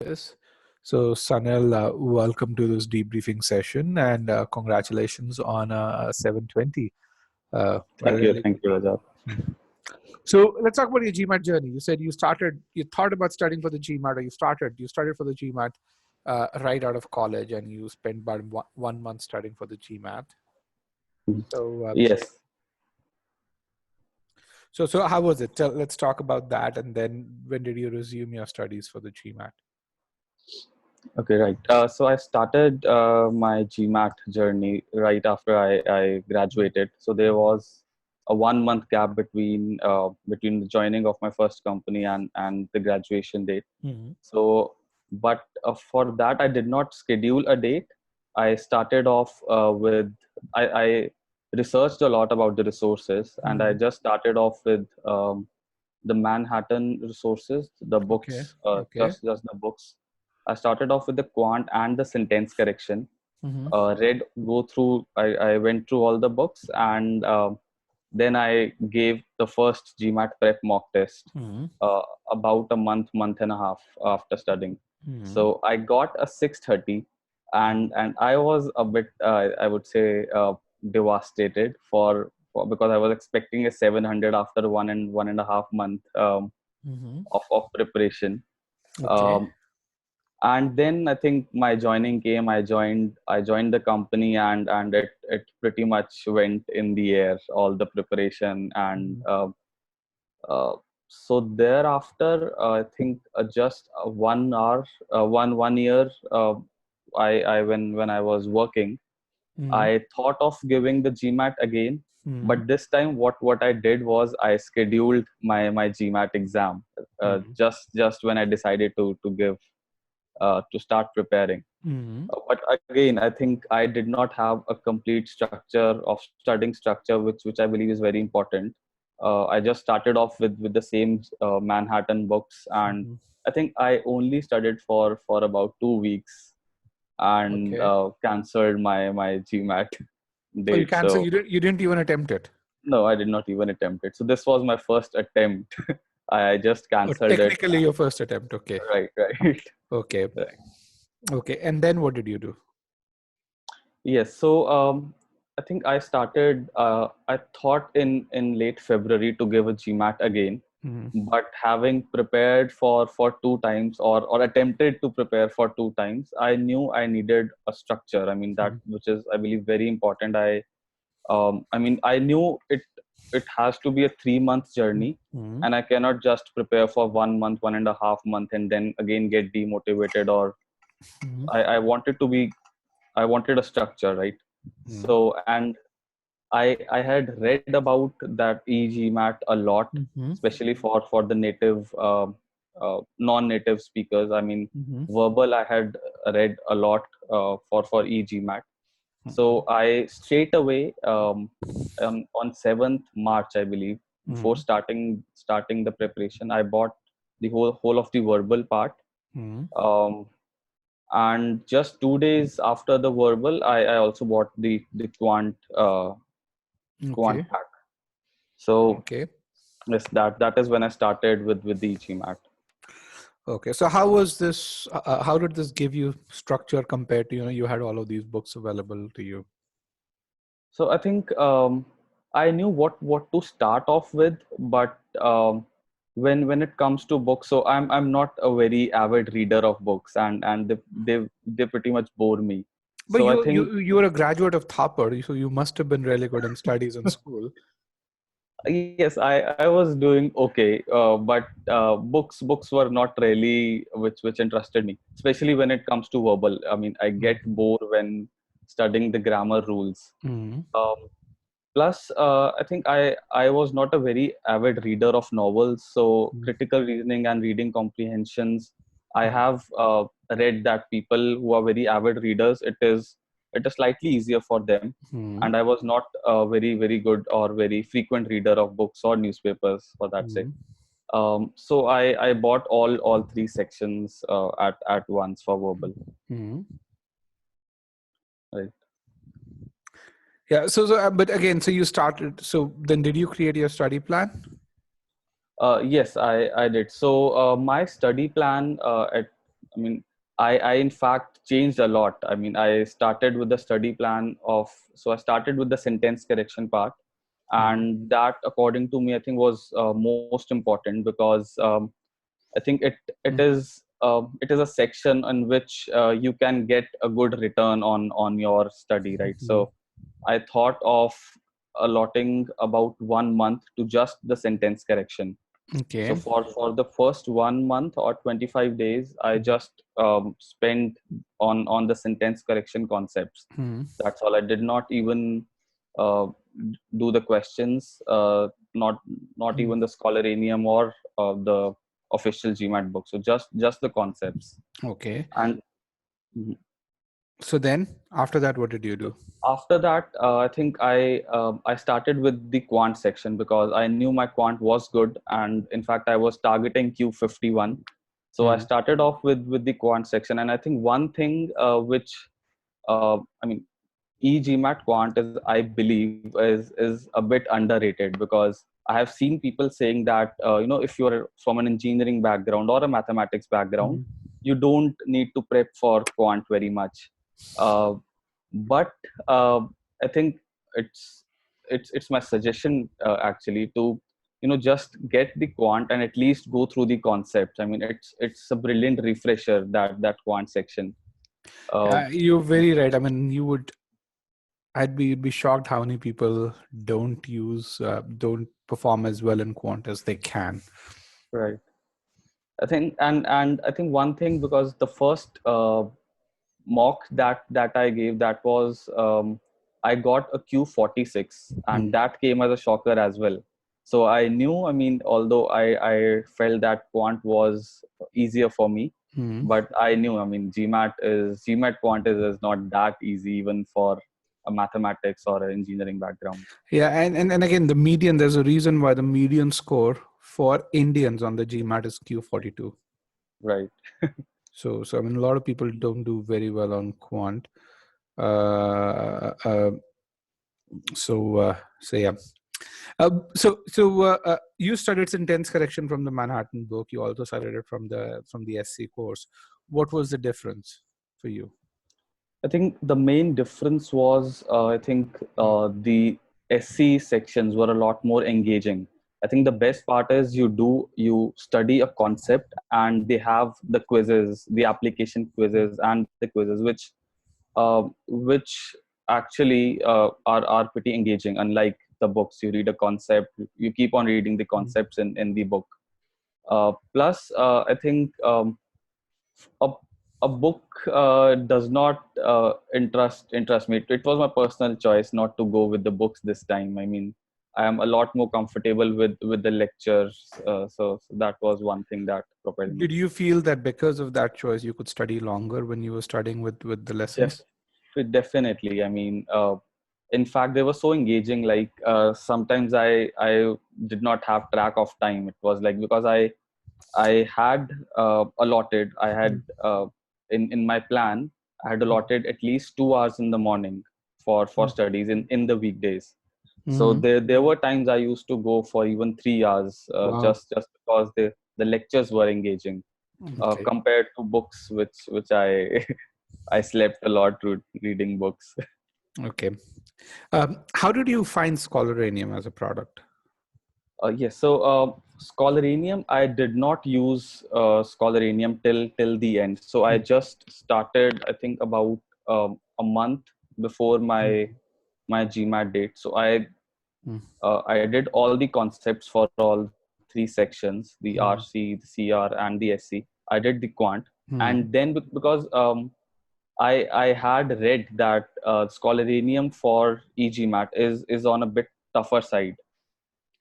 Yes. So, Saniyal, welcome to this debriefing session and congratulations on 720. Thank you. Thank you, Rajat. So, let's talk about your GMAT journey. You said you thought about studying for the GMAT, or you started for the GMAT right out of college, and you spent about 1 month studying for the GMAT. So, Yes. so how was it? Let's talk about that, and then when did you resume your studies for the GMAT? Okay, right. So I started my GMAT journey right after I graduated. So there was a 1 month gap between the joining of my first company and the graduation date. Mm-hmm. So, but for that I did not schedule a date. I started off with I researched a lot about the resources, and I just started off with the Manhattan resources, the Okay. books, Okay. just the books. I started off with the quant and the sentence correction. Mm-hmm. I went through all the books, and then I gave the first GMAT prep mock test Mm-hmm. about a month and a half after studying. Mm-hmm. So I got a 630, and I was a bit, I would say, devastated because I was expecting a 700 after 1.5 month Mm-hmm. of preparation. Okay. Um, and then I think my joining came. I joined the company, and it pretty much went in the air, all the preparation. And uh, so thereafter, I think just 1 hour, one year, I when I was working, Mm-hmm. I thought of giving the GMAT again. Mm-hmm. But this time, what I did was I scheduled my GMAT exam Mm-hmm. just when I decided to start preparing. Mm-hmm. But again, I think I did not have a complete structure of studying structure, which I believe is very important. I just started off with the same Manhattan books, and Mm-hmm. I think I only studied for about 2 weeks, and Okay. cancelled my GMAT Oh, you date. canceled. So You didn't even attempt it. no, I did not even attempt it. So this was my first attempt. I just Oh, cancelled it. technically your first attempt. Okay. Right, right, Okay. right. Okay. And then what did you do? Yes. So I think I started. I thought in late February to give a GMAT again, Mm-hmm. but having prepared for 2 times, or attempted to prepare for 2 times, I knew I needed a structure. I mean, that which is, I believe, very important. I knew it has to be a 3 month journey, Mm-hmm. and I cannot just prepare for 1 month, 1.5 month, and then again get demotivated. Or Mm-hmm. I wanted to be. I wanted a structure, right? So, and I had read about that e-GMAT a lot, Mm-hmm. especially for the native non-native speakers. I mean, Mm-hmm. verbal I had read a lot for e-GMAT. Mm-hmm. So I straight away, on 7th March, I believe, before Mm-hmm. starting the preparation, I bought the whole of the verbal part. Mm-hmm. Um, and just 2 days after the verbal, I also bought the quant Okay. pack. So Okay. yes, that is when I started with the GMAT. Okay. So how was this? How did this give you structure compared to, you had all of these books available to you? So I think I knew what to start off with, but when it comes to books, so I'm not a very avid reader of books, and they pretty much bore me. But So I you think you you were a graduate of Thapar, so you must have been really good in studies in school. yes, I was doing okay, but books were not really which interested me, especially when it comes to verbal. I mean, I get bored when studying the grammar rules. Mm-hmm. Um, Plus, I think I was not a very avid reader of novels, so critical reasoning and reading comprehensions, I have read that people who are very avid readers, it is slightly easier for them. Mm-hmm. And I was not a very good or very frequent reader of books or newspapers, for that sake. Mm-hmm. So I bought all three sections at once for verbal. Mm-hmm. Right. Yeah. So, but again, so you started. So then, did you create your study plan? Yes, I did. So my study plan I mean, I in fact changed a lot. I mean, I started with the study plan of, so I started with the sentence correction part, Mhm. and that, according to me, I think was most important, because I think it is a section in which you can get a good return on your study, right? Mhm. So I thought of allotting about 1 month to just the sentence correction. So Okay. for the first 1 month or 25 days, I just spent on the sentence correction concepts. Mhm. That's all. I did not even uh, do the questions, not Mhm. even the Scholaranium or the official GMAT book. So just the concepts. Okay. And mhm. So then, after that, what did you So do? after that, I think I started with the quant section, because I knew my quant was good, and in fact I was targeting Q51. So I Mhm. started off with the quant section, and I think one thing which I mean, e-GMAT quant is, I believe, is a bit underrated, because I have seen people saying that if you're from an engineering background or a mathematics background, Mhm. you don't need to prep for quant very much. But uh, I think it's it's my suggestion, actually, to just get the quant and at least go through the concepts. I mean, it's a brilliant refresher, that quant section. uh, You're very right. I mean, you'd be shocked how many people don't perform as well in quant as they can. right. I think, and I think one thing, because the first mock that I gave, that was I got a Q46, and Mhm. that came as a shocker as well. So I knew, I mean, although I felt that quant was easier for me, Mhm. but I knew, I mean, GMAT quant is not that easy, even for a mathematics or an engineering background. Yeah, and again, the median. There's a reason why the median score for Indians on the GMAT is Q42. Right. So I mean, a lot of people don't do very well on quant. Uh, uh, so yeah. You studied sentence correction from the Manhattan book. You also studied it from the SC course. What was the difference for you? I think the main difference was, I think the SC sections were a lot more engaging. I think the best part is you study a concept, and they have the quizzes, the application quizzes, and the quizzes, which actually are pretty engaging. Unlike the books, you read a concept, you keep on reading the concepts in the book. Plus, I think a a book does not interest me. It was my personal choice not to go with the books this time. I mean, I am a lot more comfortable with the lectures. So that was one thing that propelled me. Did you feel that because of that choice, you could study longer when you were studying with the lessons? Def- Definitely. I mean, in fact, they were so engaging. Like, sometimes I did not have track of time. It was like, because I had allotted, I had in my plan, I had allotted at least 2 hours in the morning for studies in the weekdays. So Mm-hmm. there were times I used to go for even 3 hours, Wow. just because the lectures were engaging, Okay. compared to books, which I I slept a lot reading books. Okay. How did you find Scholaranium as a product? Yes. So Scholaranium, I did not use Scholaranium till the end. So I just started, I think, about a month before my GMAT date. So I did all the concepts for all three sections: the RC, the CR, and the SC. I did the quant, and Mm-hmm. then because I had read that Scholaranium for e-GMAT is on a bit tougher side,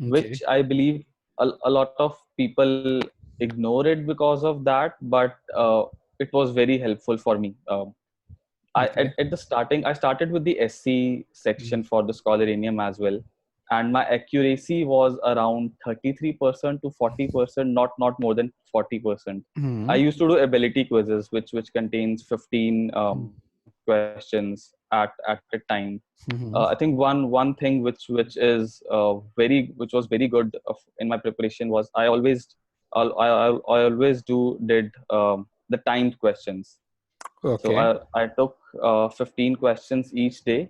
Okay. which I believe a lot of people ignore it because of that. But it was very helpful for me. Okay. At the starting, I started with the SC section for the Scholaranium as well, and my accuracy was around 33% to 40%, not more than 40%. I Mm-hmm. used to do ability quizzes, which contains 15 questions at a time. I Mm-hmm. think one thing which is which was very good in my preparation was, I always do did the timed questions. So Okay. I took 15 questions each day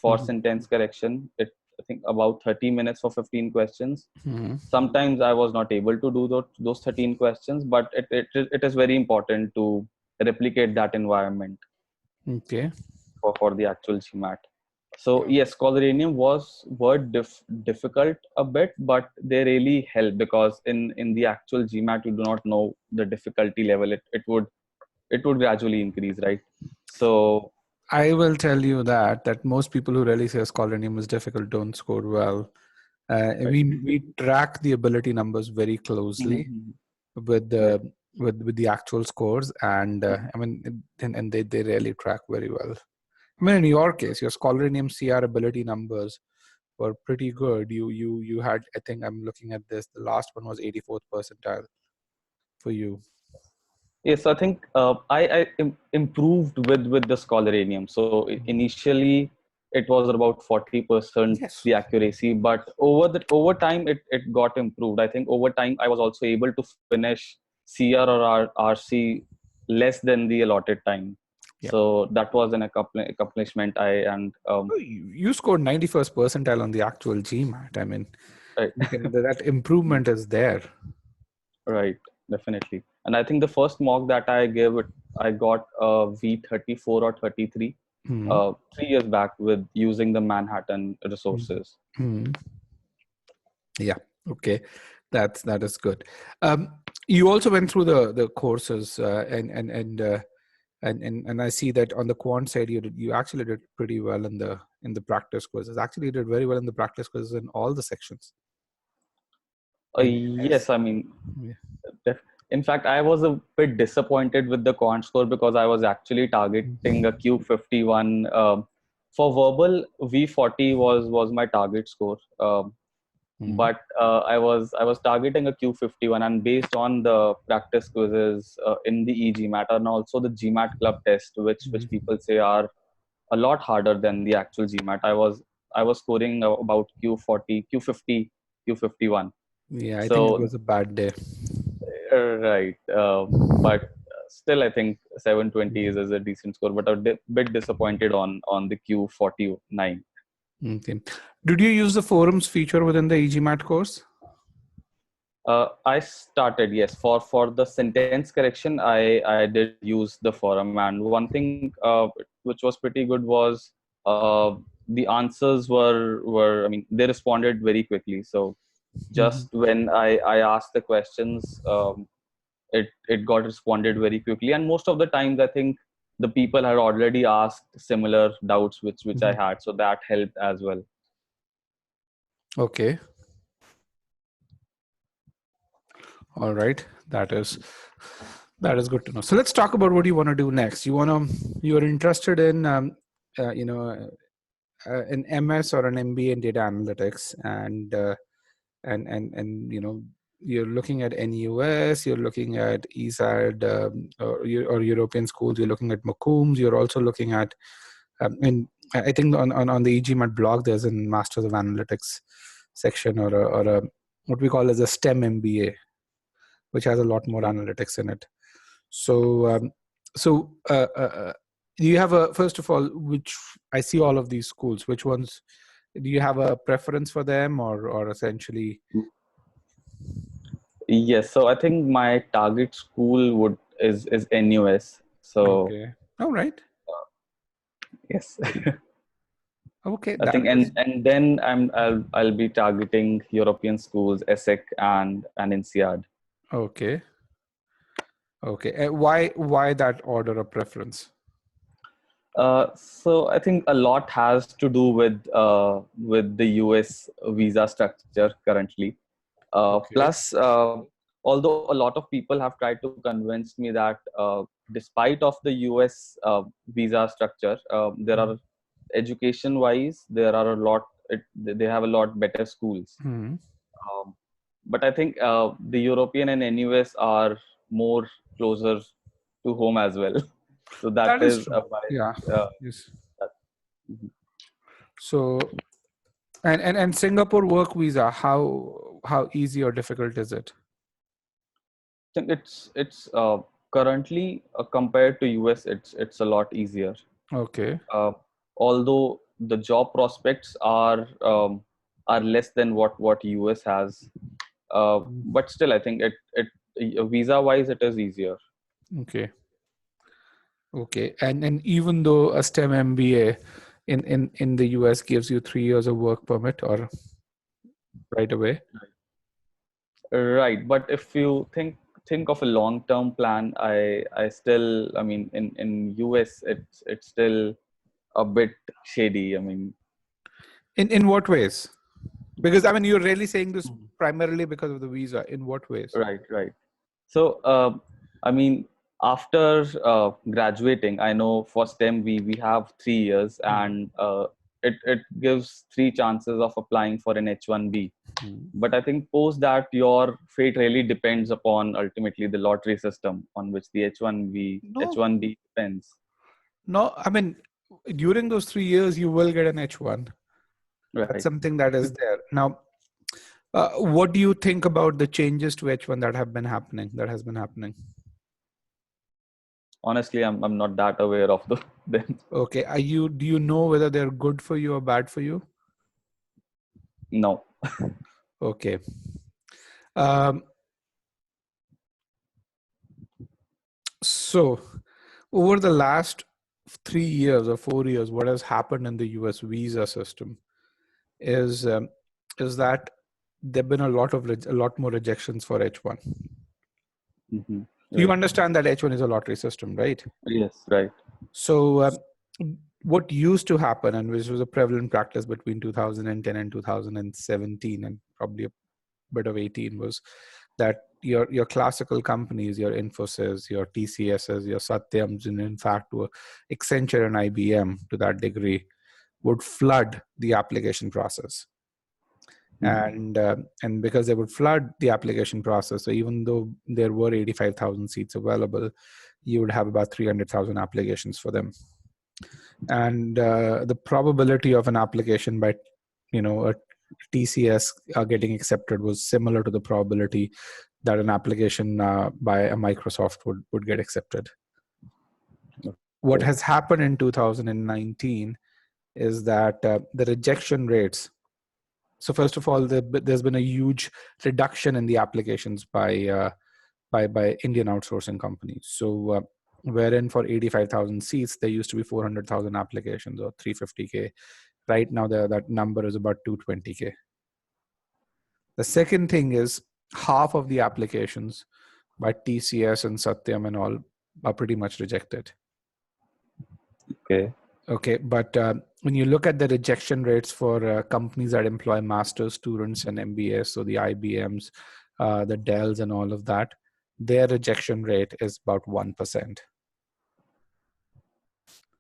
for Mhm. sentence correction. I think about 30 minutes for 15 questions. Mhm. Sometimes I was not able to do those 13 questions, but it is very important to replicate that environment Okay. for the actual GMAT. So Okay. yes, Coloranium were difficult a bit, but they really help, because in the actual GMAT you do not know the difficulty level. It would gradually increase, right? So I will tell you that most people who really say scholarship is difficult don't score well. right. We track the ability numbers very closely Mhm. with Right. the with the actual scores, and Mhm. I mean, and they really track very well. I mean, in your case, your scholarship CR ability numbers were pretty good. You had, I think I'm looking at this. The last one was 84th percentile for you. Yes, I think improved with the Scholaranium. So initially it was about 40% Yes. the accuracy, but over time it got improved. I think over time I was also able to finish CR or RC less than the allotted time. Yeah. So that was an accomplishment. Oh, you scored 91st percentile on the actual GMAT. I mean, Right. you can, that improvement is there. Right, definitely. And I think the first mock that I gave it, I got a V34 or 33, Hmm. 3 years back with using the Manhattan resources. Hmm. Yeah. Okay. That is good. Um, you also went through the courses, and I see that on the quant side you actually did pretty well in the practice quizzes. Actually, you did very well in the practice quizzes in all the sections. In Yes, S. I mean, Yeah. def- in fact, I was a bit disappointed with the quant score because I was actually targeting a Q51. For verbal, V40 was my target score. Mhm. But I was targeting a Q51, and based on the practice quizzes in the e-GMAT and also the GMAT club test, which Mhm. people say are a lot harder than the actual GMAT, I was scoring about Q40, Q50, Q51. Yeah, I think it So was a bad day. right, but still I think 720 Mhm. is a decent score, but a bit disappointed on the Q49. Okay. Did you use the forums feature within the e-GMAT course? I started, yes, for the sentence correction. I did use the forum, and one thing which was pretty good was the answers were, I mean, they responded very quickly. So just Mhm. when I asked the questions, it got responded very quickly, and most of the times I think the people had already asked similar doubts which I Mhm. had, so that helped as well. Okay. All right. That is good to know. So let's talk about what you want to do next. You are interested in you know an MS or an MBA in data analytics, and you're looking at NUS, you're looking at ESAD, or European schools. You're looking at McCombs. You're also looking at and I think on the e-GMAT blog there's a Masters of Analytics section, or a what we call as a STEM MBA, which has a lot more analytics in it. So, do you have a, first of all, which I see all of these schools, which ones, do you have a preference for them, or essentially? Yes, so I think my target school is NUS. So Okay. All right. yes, Okay. I That think, is and then I'll be targeting European schools, ESSEC and INSEAD. okay. Okay. Why that order of preference? So I think a lot has to do with the US visa structure currently. Okay. Plus, although a lot of people have tried to convince me that despite of the US visa structure, there are education-wise there are a lot. They have a lot better schools. Hmm. Um, but I think the European and NUS are more closer to home as well. So that That is is true. why. Yeah. Uh, Yes. that, mhm. So, and Singapore work visa, how easy or difficult is it? I think it's Currently, compared to US, it's a lot easier. Okay. Uh, Although the job prospects are less than what US has, but still, I think it visa wise it is easier. Okay. Okay. And even though a STEM MBA in the US gives you 3 years of work permit or right away. Right, but if you think of a long term plan, I still, I mean, in US it's still a bit shady. I mean, In what ways? Because I mean, you're really saying this primarily because of the visa. In what ways? right. So, I mean, after graduating, I know for STEM we have 3 years, and it gives three chances of applying for an H-1B. But I think post that, your fate really depends upon ultimately the lottery system on which the H-1B No, H-1B depends. no. I mean, during those 3 years, you will get an H1. That's Right. something that is there. Now, what do you think about the changes to H1 that have been happening? That has been happening. Honestly, I'm not that aware of the them. Okay. Do you know whether they're good for you or bad for you? No. Okay. Um, so over the last 3 years or 4 years, what has happened in the US visa system is that there've been a lot more rejections for H1. Hmm. You Right. understand that H1 is a lottery system, right? Yes. Right. So what used to happen, and which was a prevalent practice between 2010 and 2017, and probably a bit of 18, was that your classical companies, your Infosys, your TCSs, your Satyams, and in fact, Accenture and IBM to that degree, would flood the application process. Hmm. And because they would flood the application process, so even though there were 85,000 seats available, you would have about 300,000 applications for them. And the probability of an application by a TCS getting accepted was similar to the probability that an application by a Microsoft would get accepted. What Okay. has happened in 2019 is that the rejection rates. So first of all, there's been a huge reduction in the applications by Indian outsourcing companies. So wherein for 85,000 seats, there used to be 400,000 applications or 350K. Right now, that number is about 220K. The second thing is half of the applications by TCS and Satyam and all are pretty much rejected. Okay. Okay, but when you look at the rejection rates for companies that employ master's students and MBAs, so the IBMs, the Dells, and all of that, their rejection rate is about 1%.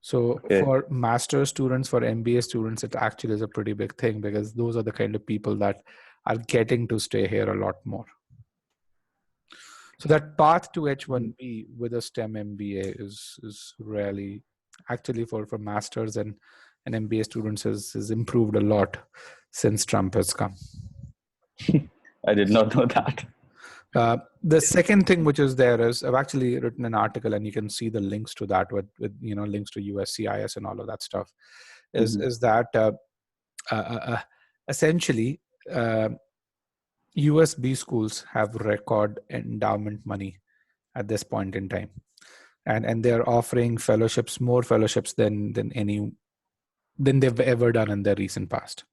So Okay. for master's students, for MBA students, it actually is a pretty big thing because those are the kind of people that are getting to stay here a lot more. So that path to H1B with a STEM MBA is really actually for masters and MBA students has improved a lot since Trump has come. I did not know that. The second thing which is there is I've actually written an article, and you can see the links to that with links to USCIS and all of that stuff. Hmm. Is that essentially USB schools have record endowment money at this point in time, and they're offering fellowships, more fellowships than they've ever done in their recent past.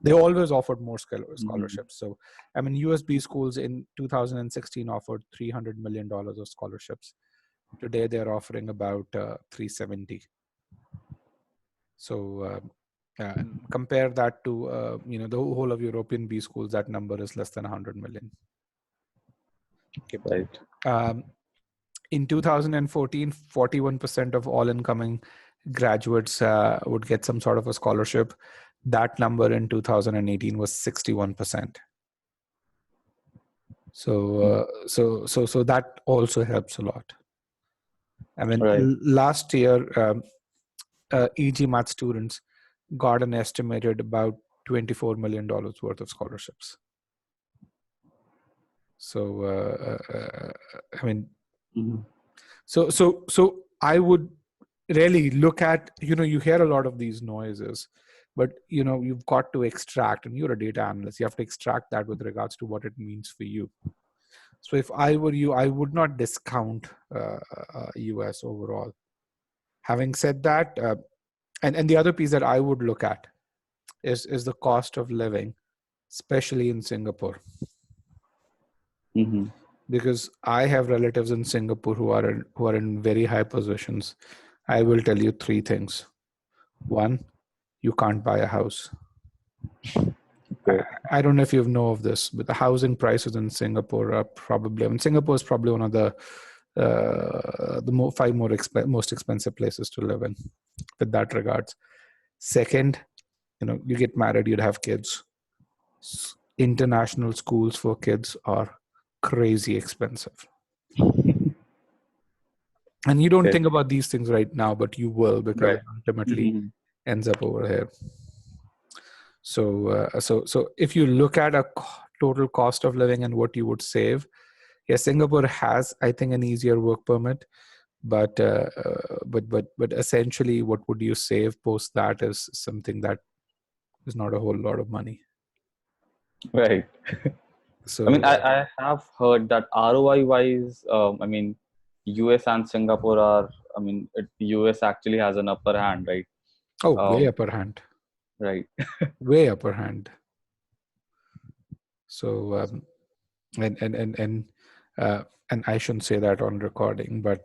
They always offered more scholarships. So I mean, USB schools in 2016 offered $300 million of scholarships. Today they're offering about 370. So and compare that to the whole of European B schools, that number is less than 100 million. Okay. Right. In 2014, 41% of all incoming graduates would get some sort of a scholarship. That number in 2018 was 61%. So that also helps a lot. I mean, Right. last year, e-GMAT students got an estimated about $24 million worth of scholarships. So, I mean, Mhm. So I would really look at, you hear a lot of these noises, but you've got to extract, and you're a data analyst, you have to extract that with regards to what it means for you. So if I were you, I would not discount US overall. Having said that, and the other piece that I would look at is the cost of living, especially in Singapore, Mhm. because I have relatives in Singapore who are in very high positions. I will tell you three things. One, you can't buy a house. Okay. I don't know if you know of this, but the housing prices in Singapore are probably, Singapore is probably one of the five most expensive places to live in with that regards. Second, you get married, you'd have kids. International schools for kids are crazy expensive. And you don't Okay. think about these things right now, but you will, because Right. it ultimately Mhm. ends up over here. So if you look at a total cost of living and what you would save, yes, Singapore has, I think, an easier work permit, but essentially, what would you save post that is something that is not a whole lot of money. Right. I mean, So I have heard that ROI wise, I mean, US and Singapore are, I mean, US actually has an upper hand, right? way Um, upper hand, right. way upper hand. So and I shouldn't say that on recording, but